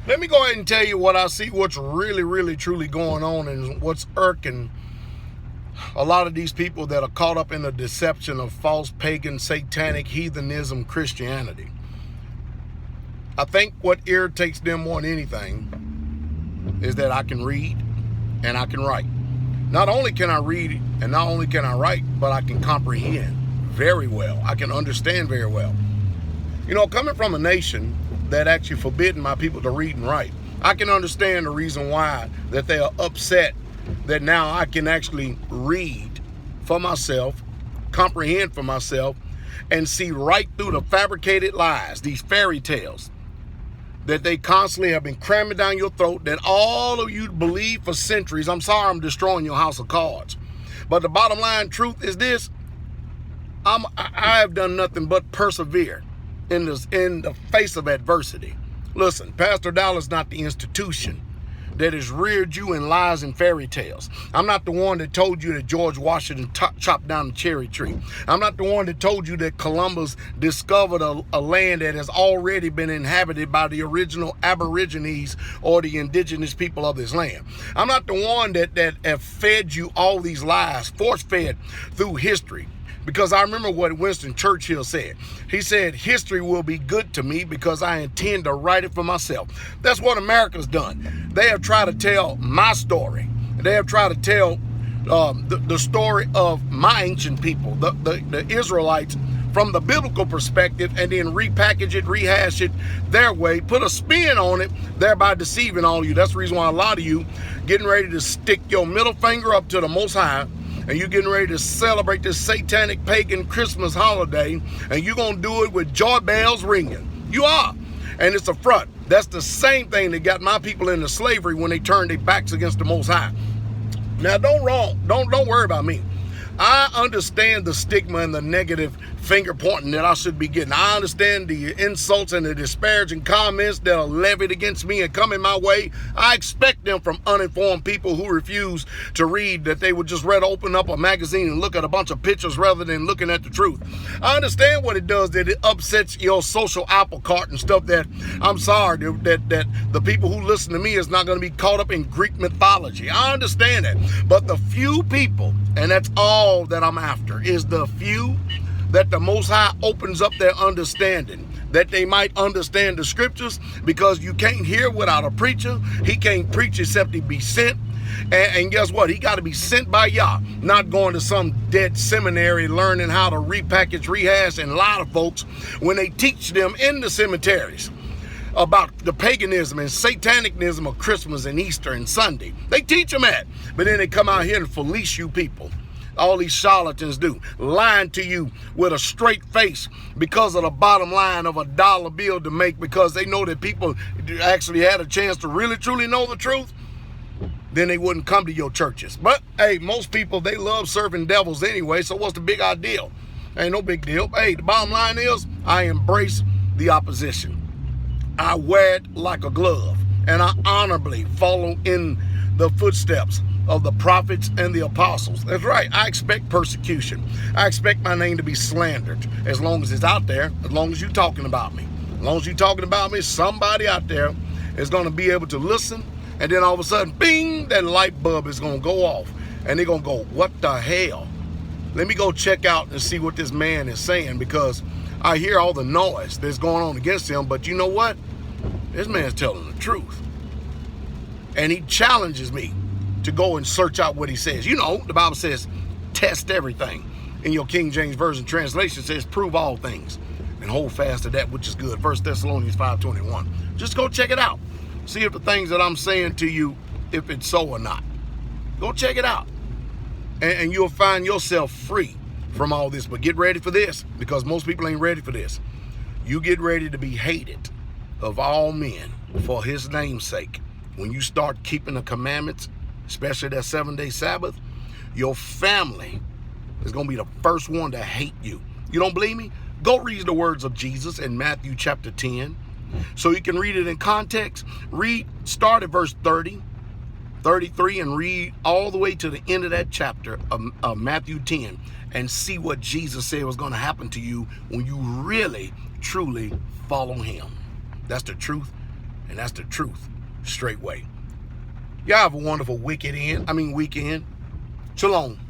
Let me go ahead and tell you what I see, what's really, really, truly going on, and what's irking a lot of these people that are caught up in the deception of false pagan, satanic, heathenism, Christianity. I think what irritates them more than anything is that I can read and I can write. Not only can I read and not only can I write, but I can comprehend very well. I can understand very well. You know, coming from a nation that actually forbidden my people to read and write, I can understand the reason why that they are upset that now I can actually read for myself, comprehend for myself, and see right through the fabricated lies, these fairy tales that they constantly have been cramming down your throat, that all of you believe for centuries. I'm sorry I'm destroying your house of cards. But the bottom line truth is this: I have done nothing but persevere in the face of adversity. Listen, Pastor Dowell is not the institution that has reared you in lies and fairy tales. I'm not the one that told you that George Washington chopped down the cherry tree. I'm not the one that told you that Columbus discovered a land that has already been inhabited by the original Aborigines or the indigenous people of this land. I'm not the one that have fed you all these lies, force-fed through history. Because I remember what Winston Churchill said. He said, history will be good to me because I intend to write it for myself. That's what America's done. They have tried to tell my story. They have tried to tell the story of my ancient people, the Israelites, from the biblical perspective, and then repackage it, rehash it their way, put a spin on it, thereby deceiving all of you. That's the reason why a lot of you getting ready to stick your middle finger up to the Most High, and you're getting ready to celebrate this satanic pagan Christmas holiday, and you're going to do it with joy bells ringing. You are. And it's a front. That's the same thing that got my people into slavery when they turned their backs against the Most High. Now, don't worry about me. I understand the stigma and the negative finger pointing that I should be getting. I understand the insults and the disparaging comments that are levied against me and coming my way. I expect them from uninformed people who refuse to read, that they would just rather open up a magazine and look at a bunch of pictures rather than looking at the truth. I understand what it does, that it upsets your social apple cart and stuff, that I'm sorry that the people who listen to me is not going to be caught up in Greek mythology. I understand that. But the few people, and that's all that I'm after, is the few that the Most High opens up their understanding, that they might understand the scriptures, because you can't hear without a preacher. He can't preach except he be sent. And guess what? He got to be sent by Yah, not going to some dead seminary learning how to repackage, rehash, and lie to folks when they teach them in the cemeteries about the paganism and satanicnism of Christmas and Easter and Sunday. They teach them that, but then they come out here and fleece you people. All these charlatans do, lying to you with a straight face because of the bottom line of a dollar bill to make, because they know that people actually had a chance to really truly know the truth. Then they wouldn't come to your churches. But hey, most people, they love serving devils anyway, so what's the big deal? Ain't no big deal. Hey, the bottom line is, I embrace the opposition. I wear it like a glove, and I honorably follow in the footsteps of the prophets and the apostles. That's right. I expect persecution. I expect my name to be slandered, as long as it's out there, as long as you're talking about me. As long as you're talking about me, somebody out there is going to be able to listen, and then all of a sudden, bing, that light bulb is going to go off, and they're going to go, what the hell? Let me go check out and see what this man is saying, because I hear all the noise that's going on against him, but you know what? This man's telling the truth. And he challenges me to go and search out what he says. You know, the Bible says, test everything. In your King James Version translation says, prove all things and hold fast to that which is good. 1 Thessalonians 5:21. Just go check it out. See if the things that I'm saying to you, if it's so or not. Go check it out. And you'll find yourself free from all this. But get ready for this, because most people ain't ready for this. You get ready to be hated of all men for his name's sake. When you start keeping the commandments, especially that 7-day Sabbath, your family is going to be the first one to hate you. You don't believe me? Go read the words of Jesus in Matthew chapter 10. So you can read it in context. Start at verse 30, 33, and read all the way to the end of that chapter of Matthew 10, and see what Jesus said was going to happen to you when you really, truly follow him. That's the truth, And that's the truth, straightway. Y'all have a wonderful weekend. Shalom.